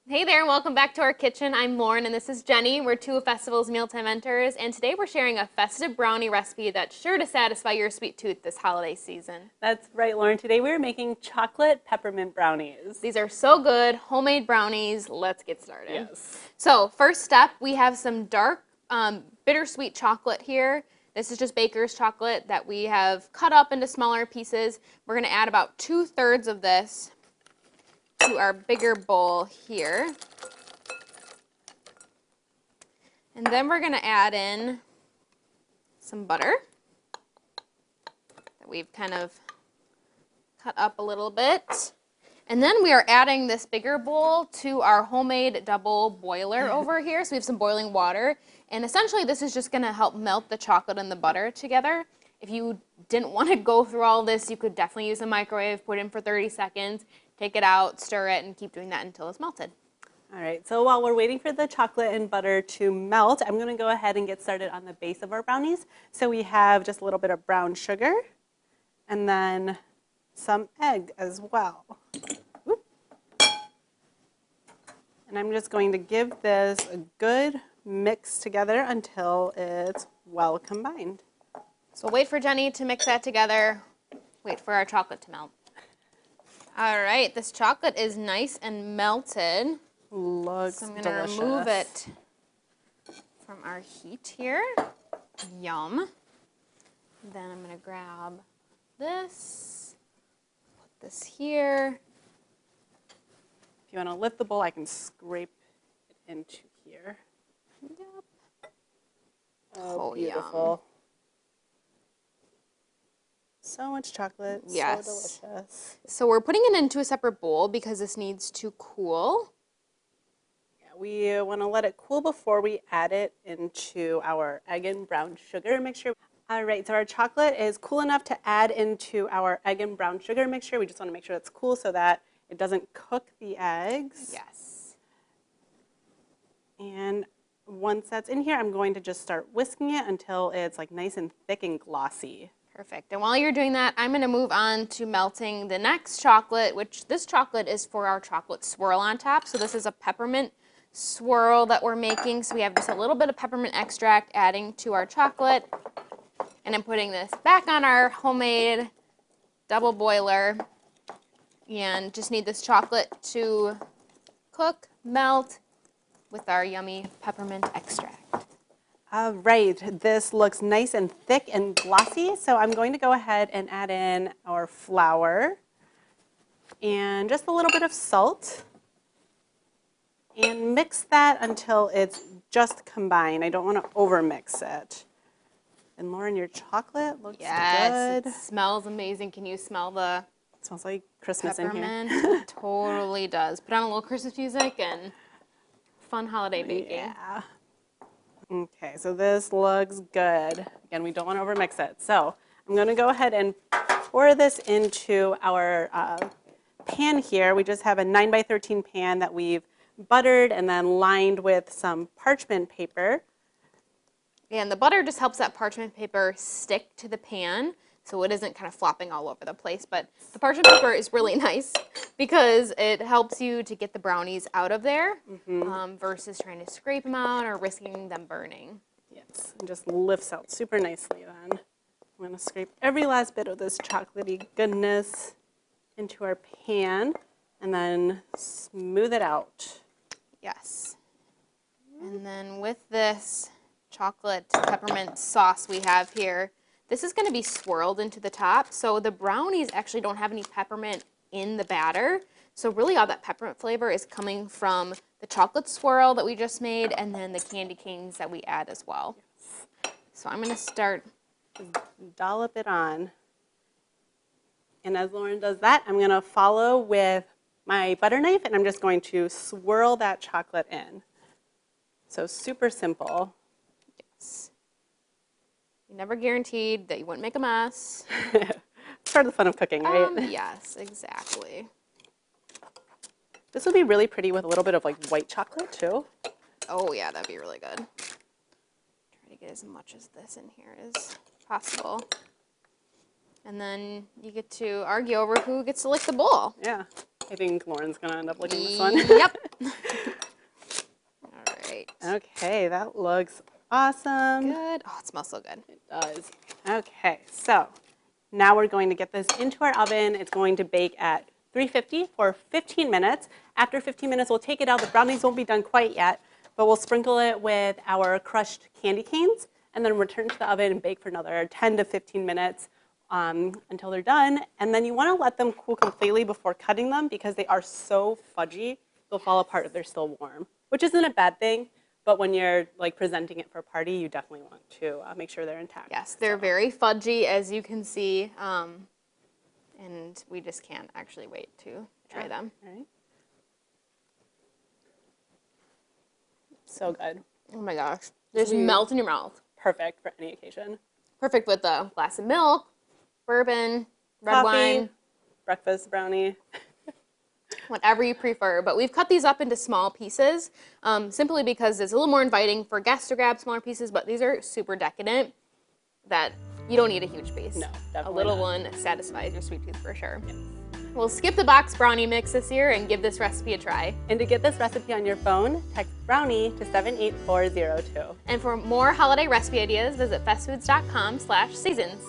Hey there, and welcome back to our kitchen. I'm Lauren, and this is Jenny. We're two of Festival's Mealtime Mentors, and today we're sharing a festive brownie recipe that's sure to satisfy your sweet tooth this holiday season. That's right, Lauren. Today we're making chocolate peppermint brownies. These are so good, homemade brownies. Let's get started. Yes. So first step, we have some dark, bittersweet chocolate here. This is just baker's chocolate that we have cut up into smaller pieces. We're going to add about 2/3 of this to our bigger bowl here. And then we're going to add in some butter that we've kind of cut up a little bit. And then we are adding this bigger bowl to our homemade double boiler over here. So we have some boiling water. And essentially this is just going to help melt the chocolate and the butter together. If you didn't want to go through all this, you could definitely use a microwave, put it in for 30 seconds, take it out, stir it, and keep doing that until it's melted. All right, so while we're waiting for the chocolate and butter to melt, I'm gonna go ahead and get started on the base of our brownies. So we have just a little bit of brown sugar and then some egg as well. Oop. And I'm just going to give this a good mix together until it's well combined. So wait for Jenny to mix that together. Wait for our chocolate to melt. All right, this chocolate is nice and melted. Looks So I'm going delicious. to remove it from our heat here. Yum. Then I'm going to grab this, put this here. If you want to lift the bowl, I can scrape it into here. Yep. Oh, Yum. beautiful. So much chocolate, Yes. so delicious. So we're putting it into a separate bowl because this needs to cool. Yeah, we want to let it cool before we add it into our egg and brown sugar mixture. All right, so our chocolate is cool enough to add into our egg and brown sugar mixture. We just want to make sure it's cool so that it doesn't cook the eggs. Yes. And once that's in here, I'm going to just start whisking it until it's like nice and thick and glossy. Perfect. And while you're doing that, I'm going to move on to melting the next chocolate, which this chocolate is for our chocolate swirl on top. So this is a peppermint swirl that we're making. So we have just a little bit of peppermint extract adding to our chocolate. And I'm putting this back on our homemade double boiler. And just need this chocolate to cook, melt with our yummy peppermint extract. All right, this looks nice and thick and glossy, so I'm going to go ahead and add in our flour and just a little bit of salt and mix that until it's just combined. I don't want to overmix it. And Lauren, your chocolate looks Yes, good. it smells amazing. Can you smell the It smells like Christmas peppermint? in here. It totally does. Put on a little Christmas music and fun holiday baking. Yeah. Okay, so this looks good. Again, we don't want to overmix it. So I'm going to go ahead and pour this into our pan here. We just have a 9x13 pan that we've buttered and then lined with some parchment paper. And the butter just helps that parchment paper stick to the pan so it isn't kind of flopping all over the place. But the parchment paper is really nice because it helps you to get the brownies out of there versus trying to scrape them out or risking them burning. Yes, and just lifts out super nicely then. I'm going to scrape every last bit of this chocolatey goodness into our pan and then smooth it out. Yes. And then with this chocolate peppermint sauce we have here, this is going to be swirled into the top. So the brownies actually don't have any peppermint in the batter. So really all that peppermint flavor is coming from the chocolate swirl that we just made and then the candy canes that we add as well. So I'm going to start. Just dollop it on. And as Lauren does that, I'm going to follow with my butter knife and I'm just going to swirl that chocolate in. So super simple. Yes. You never guaranteed that you wouldn't make a mess. It's part of the fun of cooking, right? Yes, exactly. This would be really pretty with a little bit of like white chocolate too. Oh yeah, that'd be really good. Try to get as much as this in here as possible. And then you get to argue over who gets to lick the bowl. Yeah. I think Lauren's gonna end up looking this one. Yep. All right. Okay, that looks awesome. Good. Oh, it smells so good. It does. Okay, so now we're going to get this into our oven. It's going to bake at 350 for 15 minutes. After 15 minutes, we'll take it out. The brownies won't be done quite yet, but we'll sprinkle it with our crushed candy canes and then return to the oven and bake for another 10 to 15 minutes until they're done. And then you want to let them cool completely before cutting them because they are so fudgy, they'll fall apart if they're still warm, which isn't a bad thing. But when you're like presenting it for a party, you definitely want to make sure they're intact. Yes, they're very fudgy, as you can see, and we just can't actually wait to try them. All right. So good. Oh my gosh, they just melt in your mouth. Perfect for any occasion. Perfect with a glass of milk, bourbon, red Coffee, wine, breakfast brownie. whatever you prefer. But we've cut these up into small pieces simply because it's a little more inviting for guests to grab smaller pieces, but these are super decadent that you don't need a huge piece. No, definitely a little not. one satisfies your sweet tooth for sure. Yes. We'll skip the box brownie mix this year and give this recipe a try. And to get this recipe on your phone, text brownie to 78402. And for more holiday recipe ideas, visit bestfoods.com/seasons.